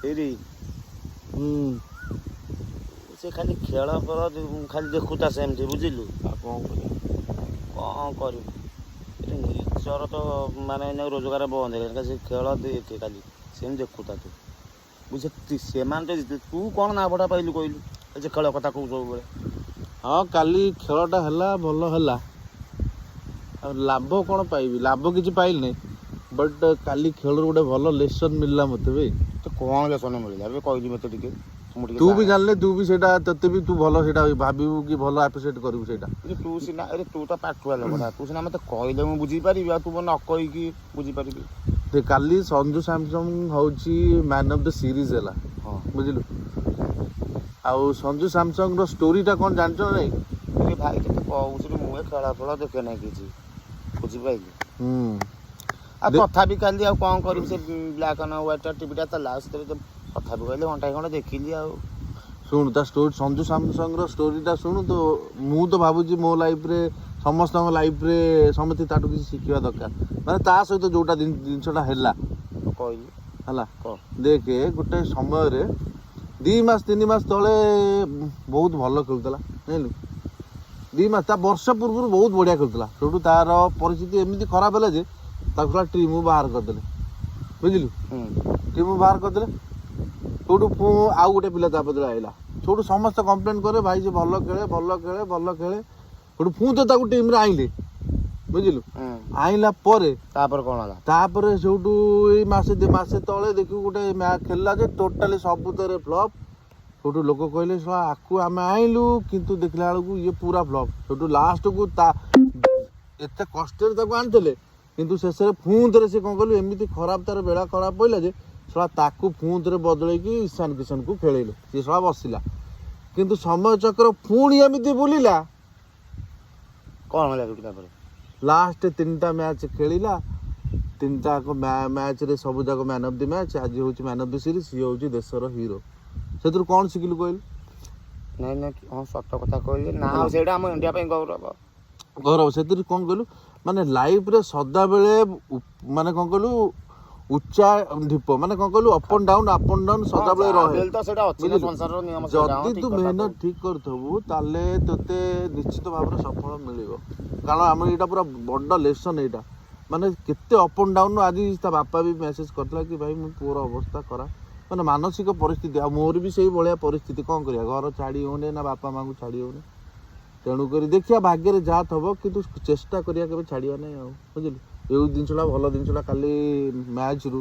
ଏଇଠି ସେ ଖାଲି ଖେଳ କର ଖାଲି ଦେଖୁଥା ସେମିତି ବୁଝିଲୁ। ଆଉ କ'ଣ କରିବା? କ'ଣ କରିବୁ ନିଜର ତ ମାନେ ରୋଜଗାର ବନ୍ଦ ହେଇଗଲା ସେ ଖେଳ ଦେଖେ ଖାଲି ସେମିତି ଦେଖୁଥା ତୁ ବୁଝ। ସେମାନେ ତ ତୁ କ'ଣ ଲାଭଟା ପାଇଲୁ କହିଲୁ ସେ ଖେଳ କଥା କହୁ ସବୁବେଳେ। ହଁ କାଲି ଖେଳଟା ହେଲା ଭଲ ହେଲା, ଆଉ ଲାଭ କ'ଣ ପାଇବି? ଲାଭ କିଛି ପାଇଲି ନାହିଁ, ବଟ୍ କାଲି ଖେଳରୁ ଗୋଟେ ଭଲ ଲେସନ୍ ମିଳିଲା ମୋତେ ବେ। ତ କ'ଣ ଲେସନ୍ ମିଳିଲା ଏବେ କହିଲି ମୋତେ ଟିକେ। ତୁ ବି ଜାଣିଲେ, ତୁ ବି ସେଇଟା ତତେ ବି ତୁ ଭଲ ସେଇଟା ଭାବିବୁ କି ଭଲ ଆପ୍ରିସିଏଟ୍ କରିବୁ ସେଇଟା। ତୁ ସିନା ତୁ ତ ପାଠୁଆ ଲୋକଟା, ତୁ ସିନା ମୋତେ କହିଲେ ମୁଁ ବୁଝିପାରିବି, ଆଉ ତୁ ନ କହିକି ବୁଝିପାରିବି। କାଲି ସଞ୍ଜୁ ସାମସଙ୍ଗ ହେଉଛି ମ୍ୟାନ୍ ଅଫ୍ ଦ ସିରିଜ୍ ହେଲା। ହଁ ବୁଝିଲୁ। ଆଉ ସଞ୍ଜୁ ସାମସଙ୍ଗର ଷ୍ଟୋରିଟା କ'ଣ ଜାଣିଛ ନା ନାଇଁ? ଭାଇ ତତେ କହୁଥିଲି ମୁଁ ଏ ଖେଳ ଫେଳ ଦେଖେ ନାହିଁ କିଛି, ବୁଝିପାରିଲି। ଆଉ ତଥାପି କାଲି ଆଉ କ'ଣ କରିବି, ସେ ବ୍ଲାକ୍ ଆଣ୍ଡ ହ୍ୱାଇଟ୍ ଟିଭିଟା ଥିଲା, ଆଉ ସେଥିରେ ତଥାପି କହିଲେ ଘଣ୍ଟାଏ ଖଣ୍ଡେ ଦେଖିଲି। ଆଉ ଶୁଣୁ ତା ଷ୍ଟୋରି, ସଞ୍ଜୁ ସାମସଙ୍ଗର ଷ୍ଟୋରିଟା ଶୁଣୁ ତ। ମୁଁ ତ ଭାବୁଛି ମୋ ଲାଇଫ୍ରେ ସମସ୍ତଙ୍କ ଲାଇଫ୍ରେ ସମସ୍ତେ ତାଠୁ କିଛି ଶିଖିବା ଦରକାର। ମାନେ ତା ସହିତ ଯେଉଁଟା ଜିନିଷଟା ହେଲା କହିଲି ହେଲା। ଦେଖେ ଗୋଟେ ସମୟରେ 2 ମାସ 3 ମାସ ତଳେ ବହୁତ ଭଲ ଖେଳୁଥିଲା ଜାଣିଲୁ। 2 ମାସ ତା ବର୍ଷ ପୂର୍ବରୁ ବହୁତ ବଢ଼ିଆ ଖେଳୁଥିଲା। ସେଠୁ ତାର ପରିସ୍ଥିତି ଏମିତି ଖରାପ ହେଲା ଯେ ତାକୁ ଟିମ୍ରୁ ବାହାର କରିଦେଲେ, ବୁଝିଲୁ। ଟିମ୍ରୁ ବାହାର କରିଦେଲେ। ସେଠୁ ଆଉ ଗୋଟେ ପିଲା ତା ବଦଳରେ ଆଇଲା। ସେଠୁ ସମସ୍ତେ କମ୍ପ୍ଲେନ୍ କରେ ଭାଇ ସେ ଭଲ ଖେଳେ ଭଲ ଖେଳେ ଭଲ ଖେଳେ। ସେଠୁ ପୁଣି ତ ତାକୁ ଟିମ୍ରେ ଆଇଲେ, ବୁଝିଲୁ। ଆଇଲା ପରେ ତାପରେ କ'ଣ ହେଲା? ତାପରେ ସେଠୁ ଏଇ ମାସେ ତଳେ ଦେଖିବୁ ଗୋଟେ ମ୍ୟାଚ୍ ଖେଳିଲା ଯେ ଟୋଟାଲି ସବୁଥିରେ ଫ୍ଲପ୍। ସେଠୁ ଲୋକ କହିଲେ ଶଳା ଆକୁ ଆମେ ଆଇଲୁ କିନ୍ତୁ ଦେଖିଲା ବେଳକୁ ଇଏ ପୁରା ଫ୍ଲପ୍। ସେଠୁ ଲାଷ୍ଟକୁ ଏତେ କଷ୍ଟରେ ତାକୁ ଆଣିଥିଲେ କିନ୍ତୁ ଶେଷରେ ପୁଣି ଥରେ ସେ କ'ଣ କଲୁ ଏମିତି ଖରାପ ତାର ବେଳା ଖରାପ ପଡ଼ିଲା ଯେ ଶଳା ତାକୁ ପୁଣି ଥରେ ବଦଳେଇକି ଇଶାନ କିଶନକୁ ଖେଳେଇଲେ। ସିଏ ଶଳା ବସିଲା କିନ୍ତୁ ସମୟ ଚକ୍ର ପୁଣି ଏମିତି ବୁଲିଲା। କ'ଣ ହେଲା ତାପରେ? ଲାଷ୍ଟ 3ଟା ମ୍ୟାଚ୍ ଖେଳିଲା, 3ଟାକ ମ୍ୟାଚ୍ରେ ସବୁ ଯାକ ମ୍ୟାନ୍ ଅଫ୍ ଦି ମ୍ୟାଚ୍। ଆଜି ହେଉଛି ମ୍ୟାନ୍ ଅଫ୍ ଦି ସିରିଜ୍। ସିଏ ହେଉଛି ଦେଶର ହିରୋ। ସେଥିରୁ କ'ଣ ଶିଖିଲୁ କହିଲୁ? ନାଇଁ ହଁ ସତ କଥା କହିଲି ନା, ଆଉ ସେଇଟା ଆମ ଇଣ୍ଡିଆ ପାଇଁ ଗୌରବ। ସେଥିରୁ କ'ଣ କହିଲୁ ମାନେ ଲାଇଫ୍ରେ ସଦାବେଳେ ମାନେ କ'ଣ କହିଲୁ ଉଚ୍ଚା ଢିପ ମାନେ କ'ଣ କହିଲୁ ଅପ୍ ଆଣ୍ଡ ଡାଉନ୍ ସଦାବେଳେ ରହେ। ଯଦି ତୁ ମେହନତ ଠିକ୍ କରିଥିବୁ ତାହେଲେ ତୋତେ ନିଶ୍ଚିତ ଭାବରେ ସଫଳ ମିଳିବ। କାରଣ ଆମର ଏଇଟା ପୁରା ବଡ଼ ଲେସନ୍ ଏଇଟା। ମାନେ କେତେ ଅପ୍ ଆଣ୍ଡ ଡାଉନ୍। ଆଜି ତା ବାପା ବି ମେସେଜ୍ କରିଥିଲା କି ଭାଇ ମୋ ପୁଅର ଅବସ୍ଥା ଖରାପ, ମାନେ ମାନସିକ ପରିସ୍ଥିତି। ଆଉ ମୋର ବି ସେଇ ଭଳିଆ ପରିସ୍ଥିତି। କ'ଣ କରିବା, ଘର ଛାଡ଼ି ହେଉନି ନା ବାପା ମାଆଙ୍କୁ ଛାଡ଼ି ହେଉନି। ତେଣୁକରି ଦେଖିବା ଭାଗ୍ୟରେ ଯାହା ଥବ, କିନ୍ତୁ ଚେଷ୍ଟା କରିବା କେବେ ଛାଡ଼ିବା ନାହିଁ ଆଉ, ବୁଝିଲୁ। ଏଇ ଜିନିଷଟା ଭଲ ଜିନିଷଟା କାଲି ମ୍ୟାଚ୍ରୁ